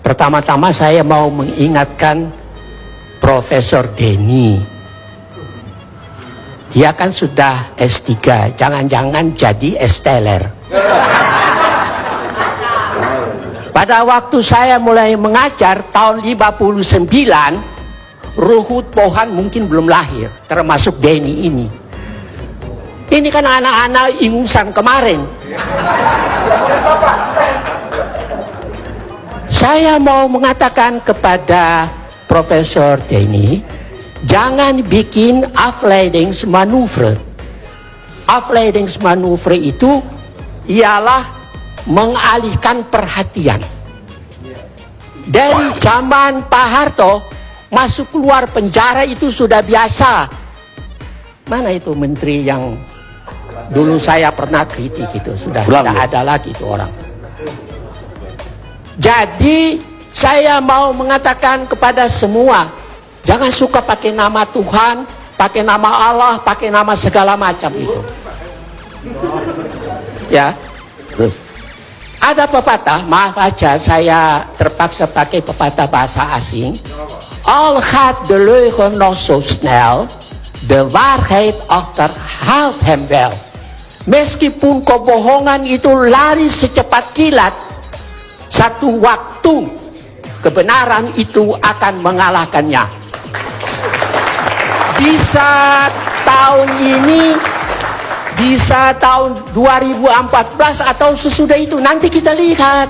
Pertama-tama saya mau mengingatkan Profesor Denny. Dia kan sudah S3, jangan-jangan jadi S-teler. Pada waktu saya mulai mengajar tahun 59, Ruhut Pohan mungkin belum lahir, termasuk Denny ini. Ini kan anak-anak ingusan kemarin. Saya mau mengatakan kepada Profesor Denny, jangan bikin afleidingsmanoeuvre. Afleidingsmanoeuvre itu ialah mengalihkan perhatian. Dari zaman Pak Harto, masuk keluar penjara itu sudah biasa. Mana itu menteri yang dulu saya pernah kritik itu? Sudah tidak ada lagi itu orang. Jadi saya mau mengatakan kepada semua, jangan suka pakai nama Tuhan, pakai nama Allah, pakai nama segala macam itu. Ya. Ada pepatah, maaf aja saya terpaksa pakai pepatah bahasa asing. Al gaat de leugen nog zo snel, de waarheid achterhaalt hem wel. Meskipun kebohongan itu lari secepat kilat, satu waktu kebenaran itu akan mengalahkannya. Bisa tahun ini, bisa tahun 2014 atau sesudah itu, nanti kita lihat.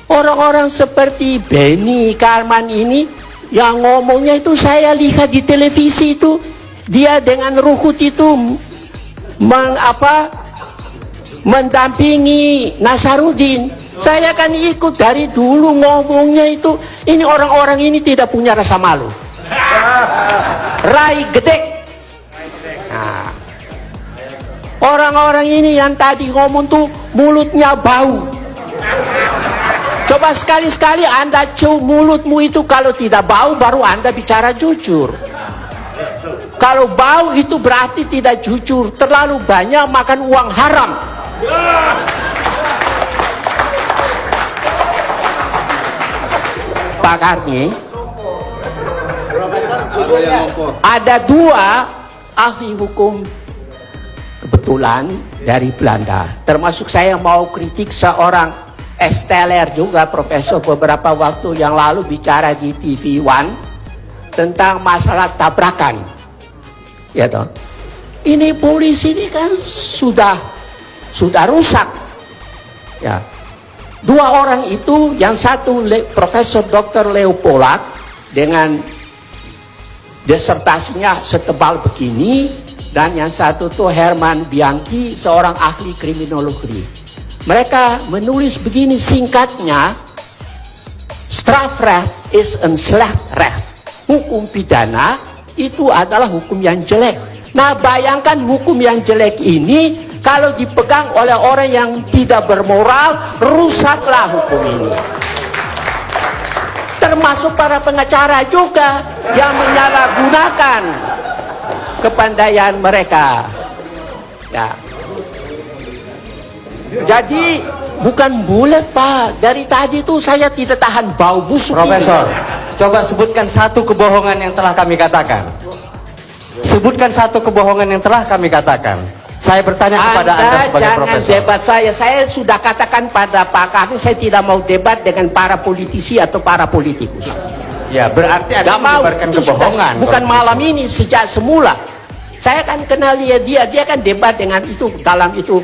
Orang-orang seperti Benny Karman ini yang ngomongnya itu saya lihat di televisi itu, dia dengan Ruhut itu mendampingi Nasaruddin. Saya kan ikut dari dulu ngomongnya itu, ini orang-orang ini tidak punya rasa malu. Rai gede. Nah, orang-orang ini yang tadi ngomong tuh mulutnya bau. Coba sekali-sekali Anda cium mulutmu itu, kalau tidak bau baru Anda bicara jujur. Kalau bau itu berarti tidak jujur, terlalu banyak makan uang haram. Pak Karni, ada dua ahli hukum kebetulan dari Belanda, termasuk saya mau kritik seorang S-teler juga, profesor beberapa waktu yang lalu bicara di TV One tentang masalah tabrakan. Ya toh, ini polisi ini kan sudah rusak. Ya. Dua orang itu, yang satu Profesor Dr. Leo Polak dengan disertasinya setebal begini, dan yang satu tuh Herman Bianchi, seorang ahli kriminologi. Mereka menulis begini singkatnya, strafrecht is een slecht recht. Hukum pidana itu adalah hukum yang jelek. Nah, bayangkan hukum yang jelek ini kalau dipegang oleh orang yang tidak bermoral, rusaklah hukum ini. Termasuk para pengacara juga yang menyalahgunakan kepandaian mereka. Ya. Jadi bukan bulat, Pak. Dari tadi tuh saya tidak tahan bau busuk. Profesor, coba sebutkan satu kebohongan yang telah kami katakan. Sebutkan satu kebohongan yang telah kami katakan. Saya bertanya kepada Anda sebagai jangan profesor. Debat saya sudah katakan pada Pak Karni, saya tidak mau debat dengan para politisi atau para politikus. Ya, berarti Anda menyebarkan kebohongan. Bukan malam ini, sejak semula. Saya kan kenal dia kan debat dengan itu, dalam itu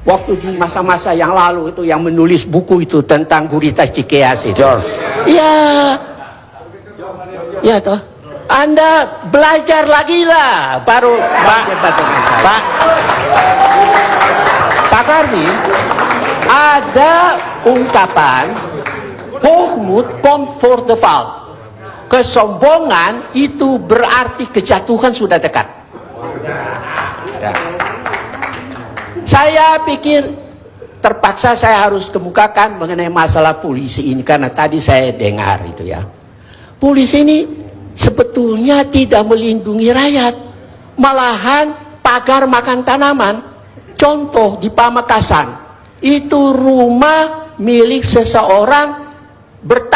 waktu di masa-masa yang lalu itu, yang menulis buku itu tentang gurita Cikeas itu. George. Iya toh. Anda belajar lagi lah, baru debat dengan saya. Pak Karni, ada ungkapan hoogmoed komt voor de val. Kesombongan itu berarti kejatuhan sudah dekat. Ya. Saya pikir terpaksa saya harus kemukakan mengenai masalah polisi ini, karena tadi saya dengar itu ya. Polisi ini sebetulnya tidak melindungi rakyat, malahan pagar makan tanaman. Contoh di Pamekasan, itu rumah milik seseorang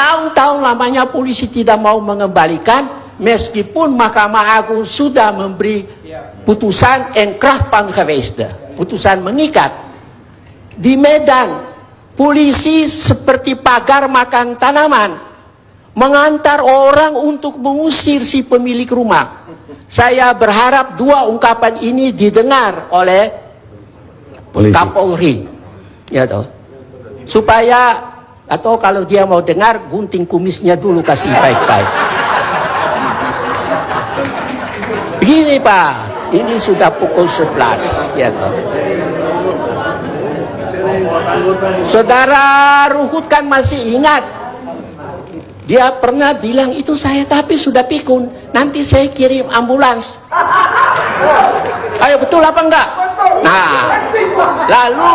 Bertahun-tahun lamanya polisi tidak mau mengembalikan, meskipun Mahkamah Agung sudah memberi putusan Enkrah Pangkavesta, putusan mengikat. Di Medan, polisi seperti pagar makan tanaman, mengantar orang untuk mengusir si pemilik rumah. Saya berharap dua ungkapan ini didengar oleh Kapolri, ya toh, supaya, atau kalau dia mau dengar, gunting kumisnya dulu, kasih baik-baik. Begini Pak, ini sudah pukul 11, ya toh. Saudara Ruhut kan masih ingat, dia pernah bilang itu saya, tapi sudah pikun, nanti saya kirim ambulans. Ayo, betul apa enggak? Nah, lalu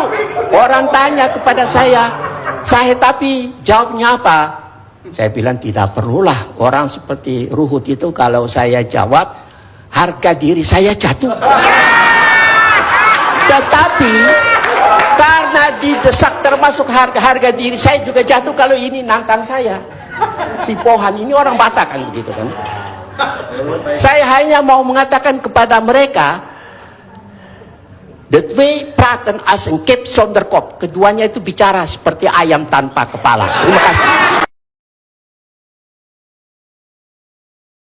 orang tanya kepada saya tapi jawabnya apa? Saya bilang tidak perlulah, orang seperti Ruhut itu kalau saya jawab, harga diri saya jatuh. Tetapi karena didesak, termasuk harga diri saya juga jatuh kalau ini nantang saya. Si Pohan ini orang Batak kan, begitu kan. Saya hanya mau mengatakan kepada mereka, the way praten as en kip zonder kop. Keduanya itu bicara seperti ayam tanpa kepala. Terima kasih.